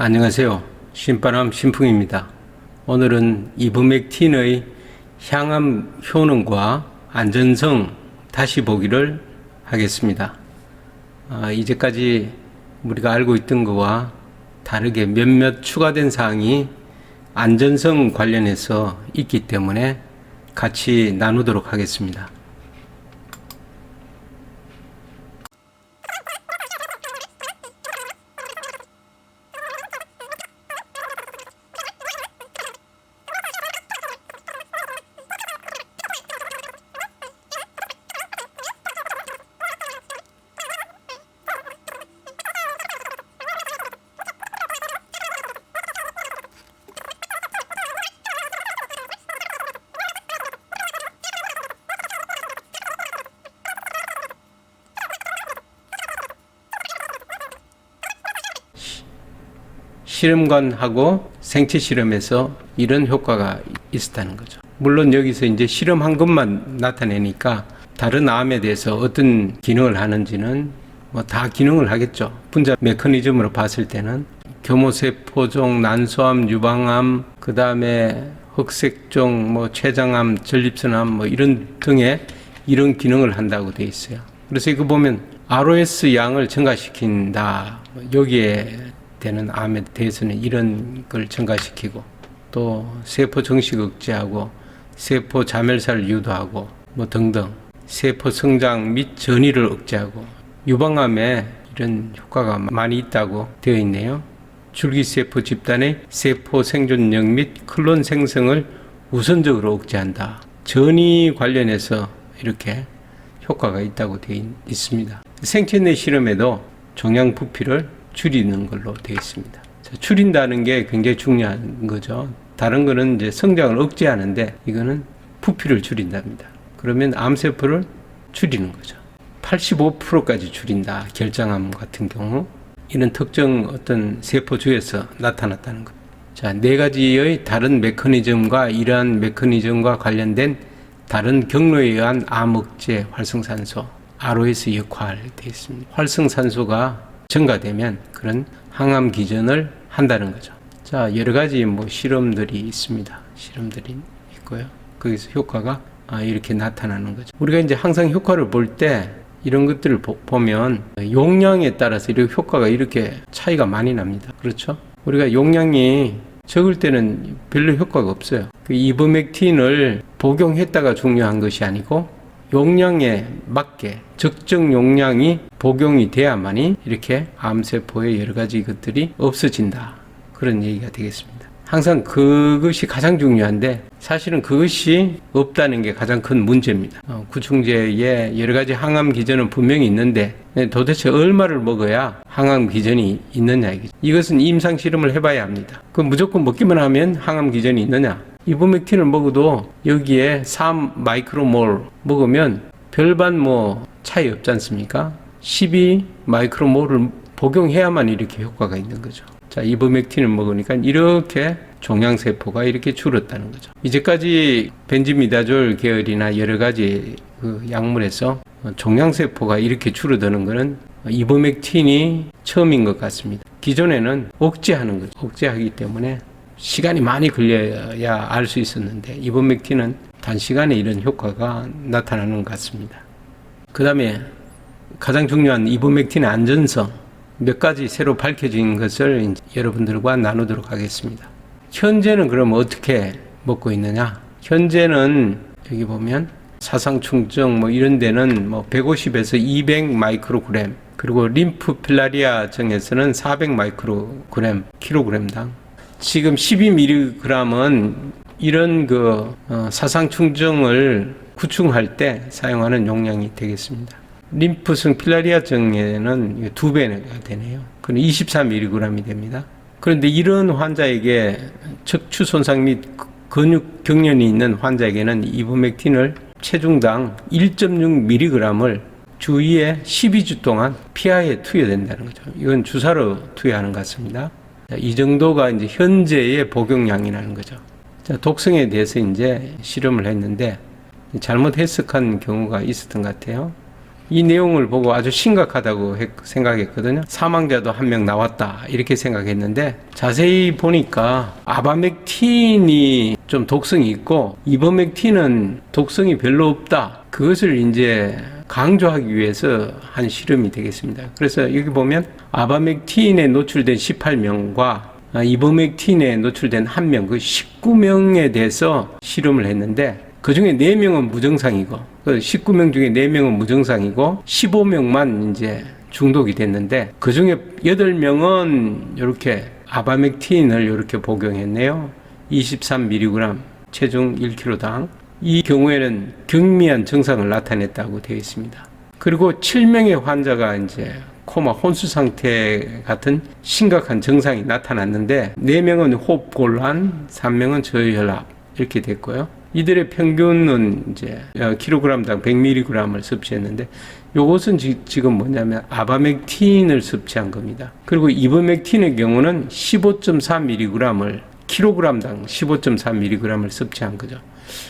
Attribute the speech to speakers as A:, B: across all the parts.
A: 안녕하세요. 신바람 신풍입니다. 오늘은 이브맥틴의 향암 효능과 안전성 다시 보기를 하겠습니다. 이제까지 우리가 알고 있던 것과 다르게 몇몇 추가된 사항이 안전성 관련해서 있기 때문에 같이 나누도록 하겠습니다. 실험관하고 생체 실험에서 이런 효과가 있었다는 거죠. 물론 여기서 이제 실험한 것만 나타내니까 다른 암에 대해서 어떤 기능을 하는지는 뭐 다 기능을 하겠죠. 분자 메커니즘으로 봤을 때는 교모세포종, 난소암, 유방암, 그 다음에 흑색종, 뭐 췌장암, 전립선암 뭐 이런 등의 이런 기능을 한다고 돼 있어요. 그래서 이거 보면 ROS 양을 증가시킨다. 여기에 되는 암에 대해서는 이런 걸 증가시키고 또 세포 정식 억제하고 세포 자멸사를 유도하고 뭐 등등 세포 성장 및 전이를 억제하고 유방암에 이런 효과가 많이 있다고 되어 있네요. 줄기세포 집단의 세포 생존력 및 클론 생성을 우선적으로 억제한다. 전이 관련해서 이렇게 효과가 있다고 되어 있습니다. 생체 내 실험에도 종양 부피를 줄이는 걸로 되어 있습니다. 자, 줄인다는 게 굉장히 중요한 거죠. 다른 거는 이제 성장을 억제하는데 이거는 부피를 줄인답니다. 그러면 암세포를 줄이는 거죠. 85%까지 줄인다. 결장암 같은 경우 이런 특정 어떤 세포주에서 나타났다는 것. 자, 네 가지의 다른 메커니즘과 이러한 메커니즘과 관련된 다른 경로에 의한 암 억제 활성산소 ROS 역할 되어 있습니다. 활성산소가 증가되면 그런 항암 기전을 한다는 거죠. 자, 여러 가지 뭐 실험들이 있습니다. 실험들이 있고요. 거기서 효과가 이렇게 나타나는 거죠. 우리가 이제 항상 효과를 볼 때 이런 것들을 보면 용량에 따라서 이렇게 효과가 이렇게 차이가 많이 납니다. 그렇죠? 우리가 용량이 적을 때는 별로 효과가 없어요. 그 이브맥틴을 복용했다가 중요한 것이 아니고 용량에 맞게 적정 용량이 복용이 돼야만이 이렇게 암세포의 여러 가지 것들이 없어진다. 그런 얘기가 되겠습니다. 항상 그것이 가장 중요한데 사실은 그것이 없다는 게 가장 큰 문제입니다. 구충제에 여러 가지 항암 기전은 분명히 있는데 도대체 얼마를 먹어야 항암 기전이 있느냐 이거죠. 이것은 임상 실험을 해봐야 합니다. 그 무조건 먹기만 하면 항암 기전이 있느냐? 이브맥틴을 먹어도 여기에 3 마이크로몰 먹으면 별반 뭐 차이 없지 않습니까? 12 마이크로몰을 복용해야만 이렇게 효과가 있는 거죠. 자, 이브맥틴을 먹으니까 이렇게 종양세포가 이렇게 줄었다는 거죠. 이제까지 벤지미다졸 계열이나 여러 가지 그 약물에서 종양세포가 이렇게 줄어드는 것은 이브맥틴이 처음인 것 같습니다. 기존에는 억제하는 거죠. 억제하기 때문에 시간이 많이 걸려야 알 수 있었는데 이브맥틴은 단시간에 이런 효과가 나타나는 것 같습니다. 그 다음에 가장 중요한 이브맥틴의 안전성 몇 가지 새로 밝혀진 것을 이제 여러분들과 나누도록 하겠습니다. 현재는 그럼 어떻게 먹고 있느냐? 현재는 여기 보면 사상충증 뭐 이런 데는 뭐 150에서 200 마이크로그램 그리고 림프 필라리아증에서는 400 마이크로그램 킬로그램당 지금 12mg은 이런 그 사상충증을 구충할 때 사용하는 용량이 되겠습니다. 림프성 필라리아증에는 2배가 되네요. 그럼 24mg이 됩니다. 그런데 이런 환자에게 척추 손상 및 근육 경련이 있는 환자에게는 이브맥틴을 체중당 1.6mg을 주 2회 12주 동안 피하에 투여된다는 거죠. 이건 주사로 투여하는 것 같습니다. 이 정도가 이제 현재의 복용량이라는 거죠. 자, 독성에 대해서 이제 실험을 했는데 잘못 해석한 경우가 있었던 것 같아요. 이 내용을 보고 아주 심각하다고 생각했거든요. 사망자도 한 명 나왔다 이렇게 생각했는데 자세히 보니까 아바맥틴이 좀 독성이 있고 이버맥틴은 독성이 별로 없다. 그것을 이제 강조하기 위해서 한 실험이 되겠습니다. 그래서 여기 보면 아바맥틴에 노출된 18명과 이버맥틴에 노출된 1명, 그 19명에 대해서 실험을 했는데 그 중에 4명은 무증상이고, 그 19명 중에 4명은 무증상이고, 15명만 이제 중독이 됐는데, 그 중에 8명은 이렇게 아바맥틴을 이렇게 복용했네요. 23mg, 체중 1kg당. 이 경우에는 경미한 증상을 나타냈다고 되어 있습니다. 그리고 7명의 환자가 이제 코마 혼수 상태 같은 심각한 증상이 나타났는데 4명은 호흡 곤란, 3명은 저혈압 이렇게 됐고요. 이들의 평균은 이제 킬로그램당 100mg을 섭취했는데 요것은 지금 뭐냐면 아바맥틴을 섭취한 겁니다. 그리고 이버맥틴의 경우는 15.4mg을 킬로그램당 15.4mg을 섭취한 거죠.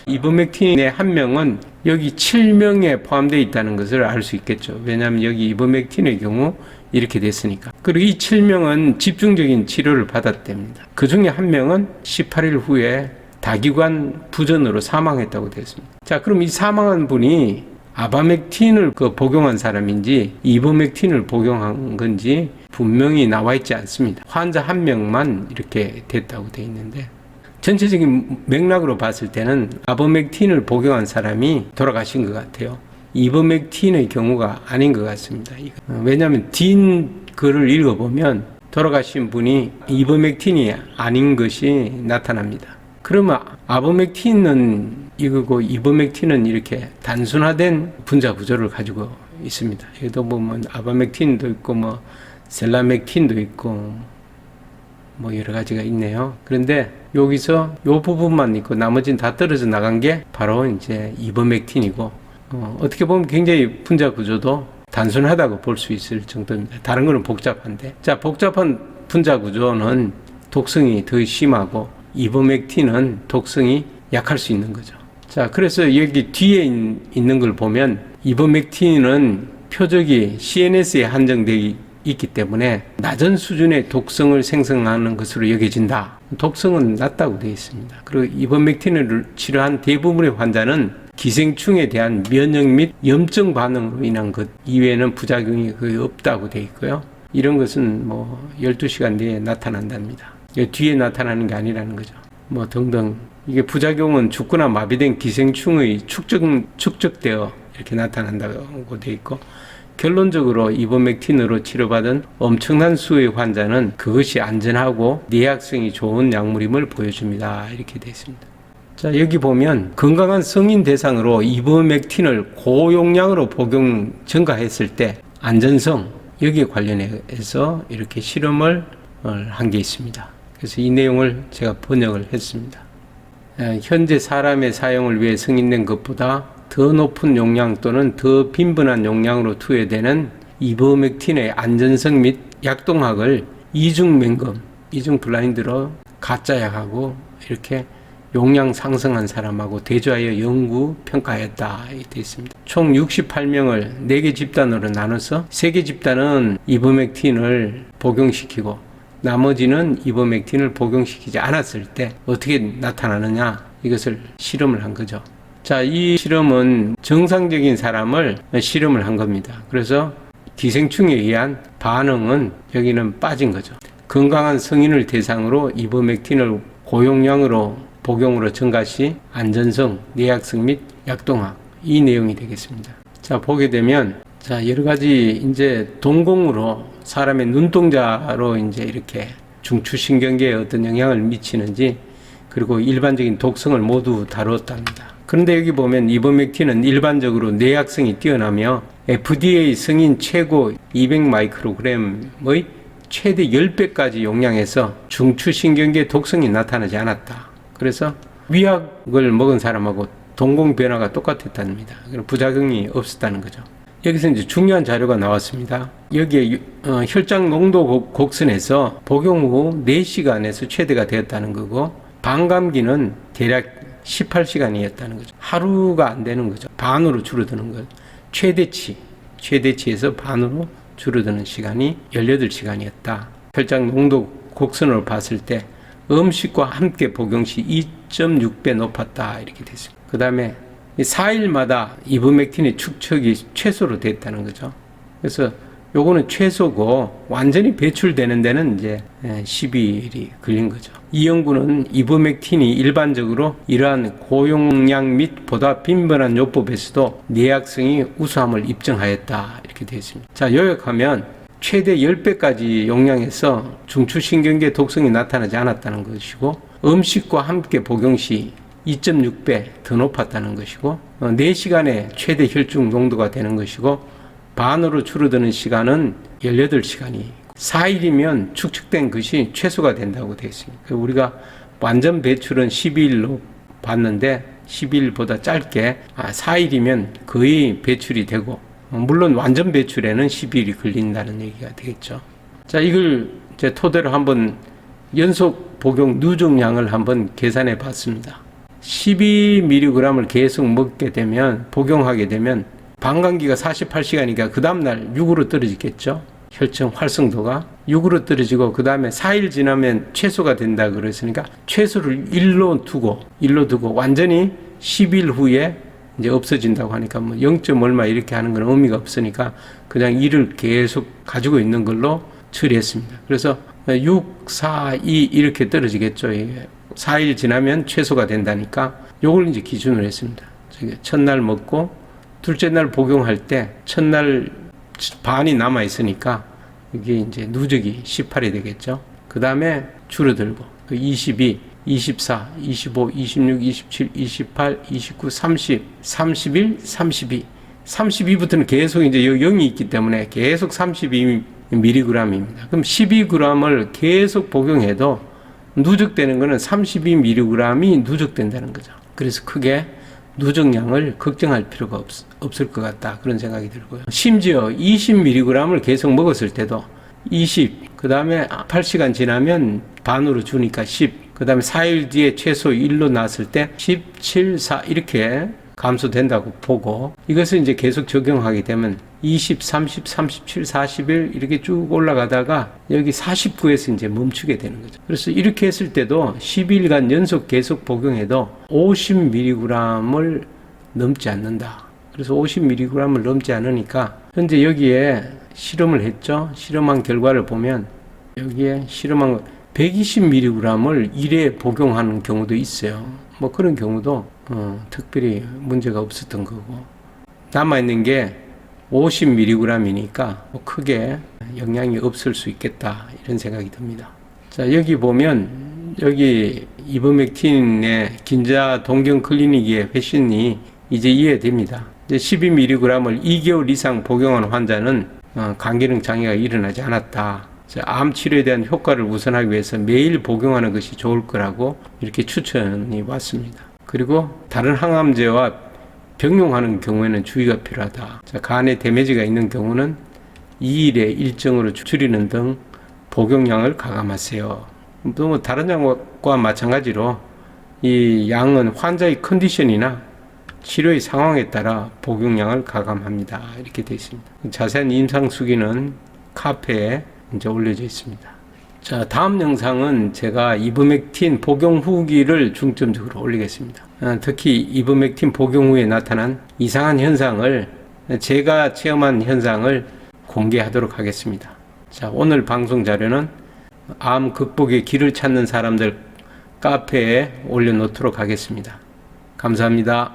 A: 이버맥틴의 1명은 여기 7명에 포함되어 있다는 것을 알 수 있겠죠. 왜냐하면 여기 이버맥틴의 경우 이렇게 됐으니까. 그리고 이 7명은 집중적인 치료를 받았답니다. 그 중에 1명은 18일 후에 다기관 부전으로 사망했다고 되어 있습니다. 자, 그럼 이 사망한 분이 아바맥틴을 복용한 사람인지 이버맥틴을 복용한 건지 분명히 나와 있지 않습니다. 환자 1명만 이렇게 됐다고 되어 있는데 전체적인 맥락으로 봤을 때는 아바맥틴을 복용한 사람이 돌아가신 것 같아요. 이버맥틴의 경우가 아닌 것 같습니다. 왜냐하면 뒷 글을 읽어보면 돌아가신 분이 이버맥틴이 아닌 것이 나타납니다. 그러면 아바맥틴은 이거고 이버맥틴은 이렇게 단순화된 분자 구조를 가지고 있습니다. 여기도 보면 아바맥틴도 있고 뭐 셀라맥틴도 있고 뭐 여러 가지가 있네요. 그런데 여기서 요 부분만 있고 나머지는 다 떨어져 나간 게 바로 이제 이버맥틴이고 어떻게 보면 굉장히 분자 구조도 단순하다고 볼 수 있을 정도입니다. 다른 거는 복잡한데 자, 복잡한 분자 구조는 독성이 더 심하고 이버맥틴은 독성이 약할 수 있는 거죠. 자, 그래서 여기 뒤에 있는 걸 보면 이버맥틴은 표적이 CNS에 한정되어 있기 때문에 낮은 수준의 독성을 생성하는 것으로 여겨진다. 독성은 낮다고 되어 있습니다. 그리고 이버맥틴을 치료한 대부분의 환자는 기생충에 대한 면역 및 염증 반응으로 인한 것 이외에는 부작용이 거의 없다고 되어 있고요. 이런 것은 뭐 12시간 내에 나타난답니다. 뒤에 나타나는 게 아니라는 거죠. 뭐 등등. 이게 부작용은 죽거나 마비된 기생충의 축적되어 이렇게 나타난다고 되어 있고 결론적으로 이버맥틴으로 치료받은 엄청난 수의 환자는 그것이 안전하고 내약성이 좋은 약물임을 보여줍니다. 이렇게 되어 있습니다. 자, 여기 보면 건강한 성인 대상으로 이버맥틴을 고용량으로 복용 증가했을 때 안전성 여기에 관련해서 이렇게 실험을 한 게 있습니다. 그래서 이 내용을 제가 번역을 했습니다. 현재 사람의 사용을 위해 승인된 것보다 더 높은 용량 또는 더 빈번한 용량으로 투여되는 이버맥틴의 안전성 및 약동학을 이중 맹금, 이중 블라인드로 가짜약하고 이렇게 용량 상승한 사람하고 대조하여 연구 평가했다 되어 있습니다. 총 68명을 4개 집단으로 나눠서 3개 집단은 이버맥틴을 복용시키고 나머지는 이버맥틴을 복용시키지 않았을 때 어떻게 나타나느냐 이것을 실험을 한 거죠. 자, 이 실험은 정상적인 사람을 실험을 한 겁니다. 그래서 기생충에 의한 반응은 여기는 빠진 거죠. 건강한 성인을 대상으로 이버맥틴을 고용량으로 복용으로 증가 시 안전성, 내약성 및 약동학 이 내용이 되겠습니다. 자, 보게 되면 자, 여러 가지 이제 동공으로 사람의 눈동자로 이제 이렇게 중추신경계에 어떤 영향을 미치는지 그리고 일반적인 독성을 모두 다루었답니다. 그런데 여기 보면 이버맥틴은 일반적으로 내약성이 뛰어나며 FDA 승인 최고 200마이크로그램의 최대 10배까지 용량에서 중추신경계 독성이 나타나지 않았다. 그래서 위약을 먹은 사람하고 동공 변화가 똑같았답니다. 부작용이 없었다는 거죠. 여기서 이제 중요한 자료가 나왔습니다. 여기에 혈장 농도 곡선에서 복용 후 4시간에서 최대가 되었다는 거고 반감기는 대략 18시간이었다는 거죠. 하루가 안 되는 거죠. 반으로 줄어드는 것. 최대치 최대치에서 반으로 줄어드는 시간이 18시간이었다. 혈장 농도 곡선으로 봤을 때 음식과 함께 복용 시 2.6배 높았다. 이렇게 됐습니다. 그 다음에 4일마다 이브맥틴의 축적이 최소로 됐다는 거죠. 그래서 요거는 최소고 완전히 배출되는 데는 이제 12일이 걸린 거죠. 이 연구는 이브맥틴이 일반적으로 이러한 고용량 및 보다 빈번한 요법에서도 내약성이 우수함을 입증하였다. 이렇게 되어 있습니다. 자, 요약하면 최대 10배까지 용량에서 중추신경계 독성이 나타나지 않았다는 것이고, 음식과 함께 복용 시 2.6배 더 높았다는 것이고, 4시간에 최대 혈중 농도가 되는 것이고, 반으로 줄어드는 시간은 18시간이 4일이면 축적된 것이 최소가 된다고 되어 있습니다. 우리가 완전 배출은 12일로 봤는데 12일보다 짧게 4일이면 거의 배출이 되고, 물론 완전 배출에는 12일이 걸린다는 얘기가 되겠죠. 자, 이걸 이제 토대로 한번 연속 복용 누적량을 한번 계산해 봤습니다. 12mg을 계속 먹게 되면, 복용하게 되면 방광기가 48시간이니까 그 다음날 6으로 떨어지겠죠. 혈청 활성도가 6으로 떨어지고, 그 다음에 4일 지나면 최소가 된다 그랬으니까 최소를 1로 두고 완전히 10일 후에 이제 없어진다고 하니까 뭐 0. 얼마 이렇게 하는 건 의미가 없으니까 그냥 1을 계속 가지고 있는 걸로 처리했습니다. 그래서 6, 4, 2 이렇게 떨어지겠죠. 4일 지나면 최소가 된다니까 요걸 이제 기준으로 했습니다. 첫날 먹고 둘째 날 복용할 때 첫날 반이 남아 있으니까 이게 이제 누적이 18이 되겠죠. 그 다음에 줄어들고 22, 24, 25, 26, 27, 28, 29, 30, 31, 32. 32부터는 계속 이제 0이 있기 때문에 계속 32mg입니다. 그럼 12g을 계속 복용해도 누적되는 것은 32mg이 누적된다는 거죠. 그래서 크게 누적량을 걱정할 필요가 없을 것 같다. 그런 생각이 들고요. 심지어 20mg을 계속 먹었을 때도 20, 그 다음에 8시간 지나면 반으로 주니까 10, 그 다음에 4일 뒤에 최소 1로 나왔을 때 17, 4 이렇게 감소된다고 보고, 이것을 이제 계속 적용하게 되면 20, 30, 37, 41 이렇게 쭉 올라가다가 여기 49에서 이제 멈추게 되는 거죠. 그래서 이렇게 했을 때도 12일간 연속 계속 복용해도 50mg을 넘지 않는다. 그래서 50mg을 넘지 않으니까 현재 여기에 실험을 했죠. 실험한 결과를 보면 여기에 실험한 120mg을 1회 복용하는 경우도 있어요. 뭐 그런 경우도 특별히 문제가 없었던 거고, 남아있는 게 50mg이니까 뭐 크게 영향이 없을 수 있겠다 이런 생각이 듭니다. 자, 여기 보면 여기 이버맥틴의 긴자 동경 클리닉의 회신이 이제 이해됩니다. 이제 12mg을 2개월 이상 복용한 환자는 간기능 장애가 일어나지 않았다. 암 치료에 대한 효과를 우선하기 위해서 매일 복용하는 것이 좋을 거라고 이렇게 추천이 왔습니다. 그리고 다른 항암제와 병용하는 경우에는 주의가 필요하다. 간에 데미지가 있는 경우는 2일에 일정으로 줄이는 등 복용량을 가감하세요. 또 다른 약과 마찬가지로 이 양은 환자의 컨디션이나 치료의 상황에 따라 복용량을 가감합니다. 이렇게 되어 있습니다. 자세한 임상 수기는 카페에 이제 올려져 있습니다. 자, 다음 영상은 제가 이버맥틴 복용 후기를 중점적으로 올리겠습니다. 특히 이버맥틴 복용 후에 나타난 이상한 현상을, 제가 체험한 현상을 공개하도록 하겠습니다. 자, 오늘 방송 자료는 암 극복의 길을 찾는 사람들 카페에 올려놓도록 하겠습니다. 감사합니다.